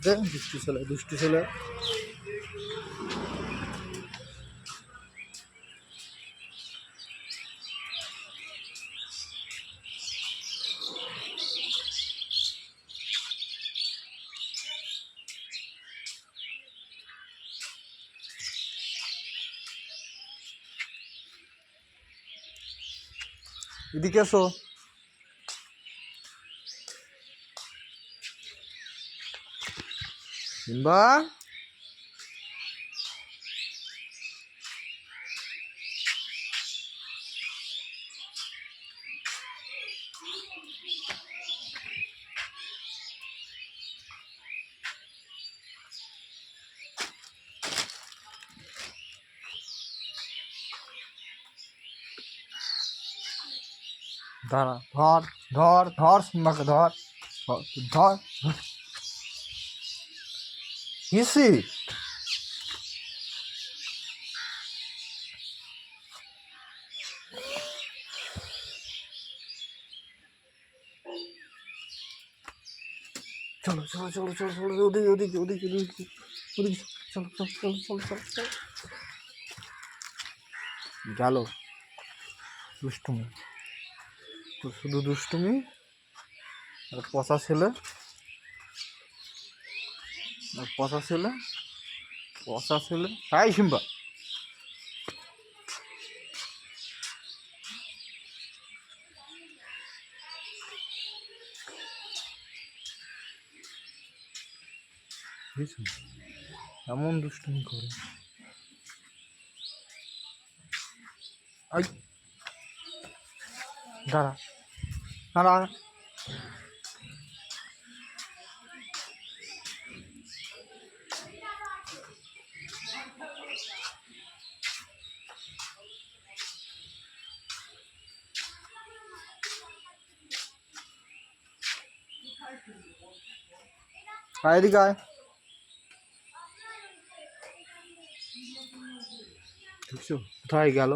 দে দুষ্টু ছেলে। এদিকে এসো। সিম্বা, দাঁড়া, ধর ধর ধর সিম্বাকে ধর ধর। কিসি চলো চলো চলো চলো চলো, ওদিকে ওদিকে ওদিকে ওদিকে ওদিকে, চলো চলো চলো চলো চলো চলো। গেল দুষ্টুমি, তো শুধু দুষ্টুমি আর পচা ছেলে, আর পচা ছেলে, পচা ছেলে। হাই সিম্বা, এমন দুষ্টুমি করে। আই দাঁড়া দাঁড়া, এদিকে আয়। দেখছো কোথায় গেল?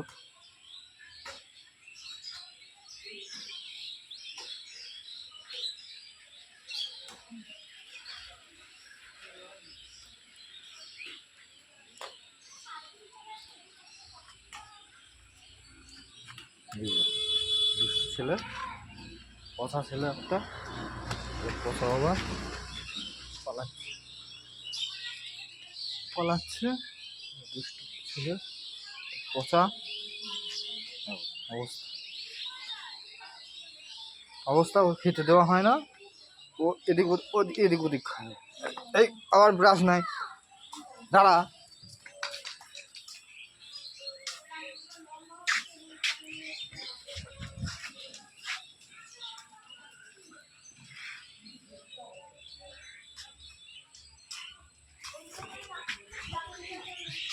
দুষ্টু ছেলে, পচা ছেলে একটা, পচা বাবা পালাচ্ছে পালাচ্ছে। দুষ্টু ছেলে, পচা অবস্থা অবস্থা। ও খেতে দেওয়া হয় না, ও এদিক এদিক ওদিক খায়। এই আবার ব্রাশ নাই, দাঁড়া।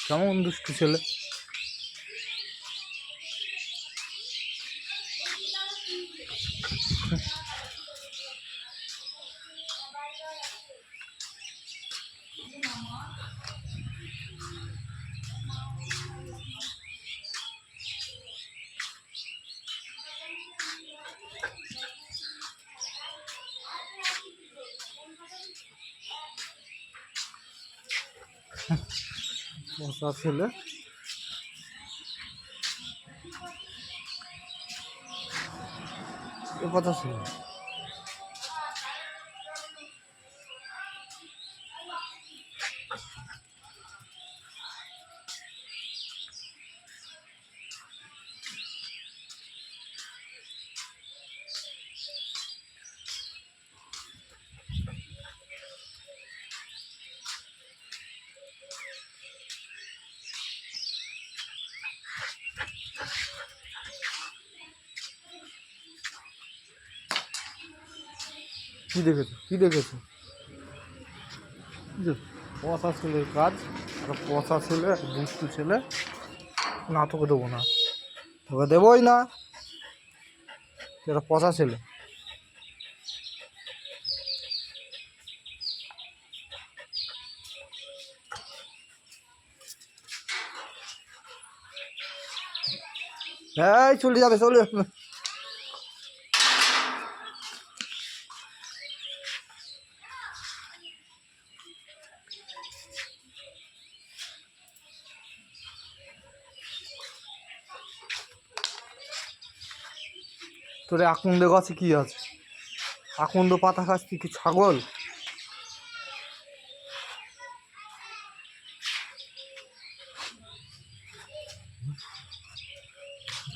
কেমন দুষ্টু ছেলে। পচা ছেলে, পচা ছেলে। কি দেখেছো কি দেখেছো? পচা ছেলের কাজ, আর পচা ছেলে, দুষ্টু ছেলে। না তোকে দেবো না, তোকে দেবোই না, এটা পচা ছেলে। এই চলে যাবে, চলে যাবে। তোর আকন্দ গাছে কি আছে? আকন্দ পাতা খাস তুই কি ছাগল?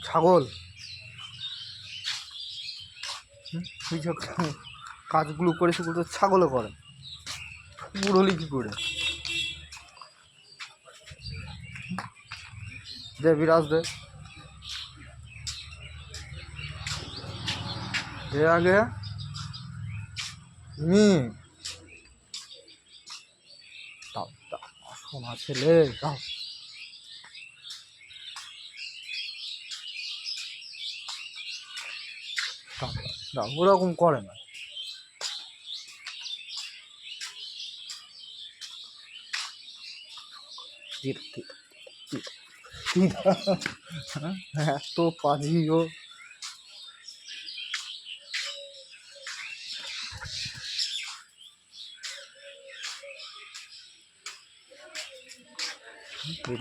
ছাগল তুই যে কাজগুলো করে সেগুলো তো ছাগলে করে, কুকুর হলি কি করে? দে বিরাজ দে, দে আগে মি দাও দাও, সোনা ছেলে দাও। দাও দাও, ওরকম করে না। এত পাজি ও।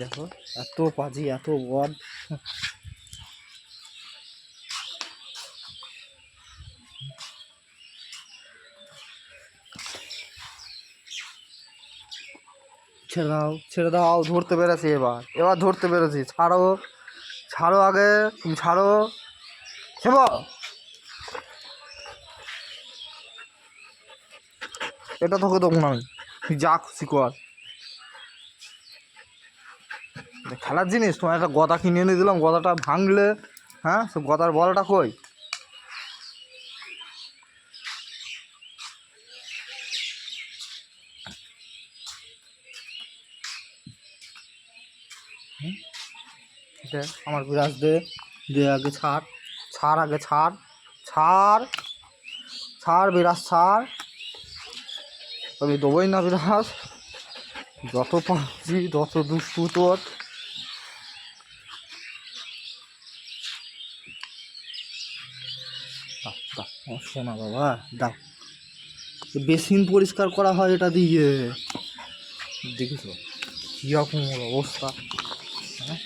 দেখো এত পাজি, এত বদ। ছেড়ে দাও ছেড়ে দাও, ধরতে পেরেছি, এবার এবার ধরতে পেরেছি। ছাড়ো ছাড়ো, আগে তুমি ছাড়ো। ছেবো, এটা তোকে দেবো না আমি, তুই যা খুশি কর। খেলার জিনিস, তোমার একটা গদা কিনে এনে দিলাম, গদাটা ভাঙলে, হ্যাঁ সে গদার বলটা কই? দে আমার বিরাজ দে, দে আগে ছাড়, ছাড় আগে ছাড়, ছাড় ছাড় বিরাজ ছাড়। আমি দেবোই না বিরাজ, যত পাচ্ছি তত দুষ্টু তোর। শোনা বাবা দাও, বেসিন পরিষ্কার করা হয় এটা দিয়ে, দেখেছো কীরকম অবস্থা? হ্যাঁ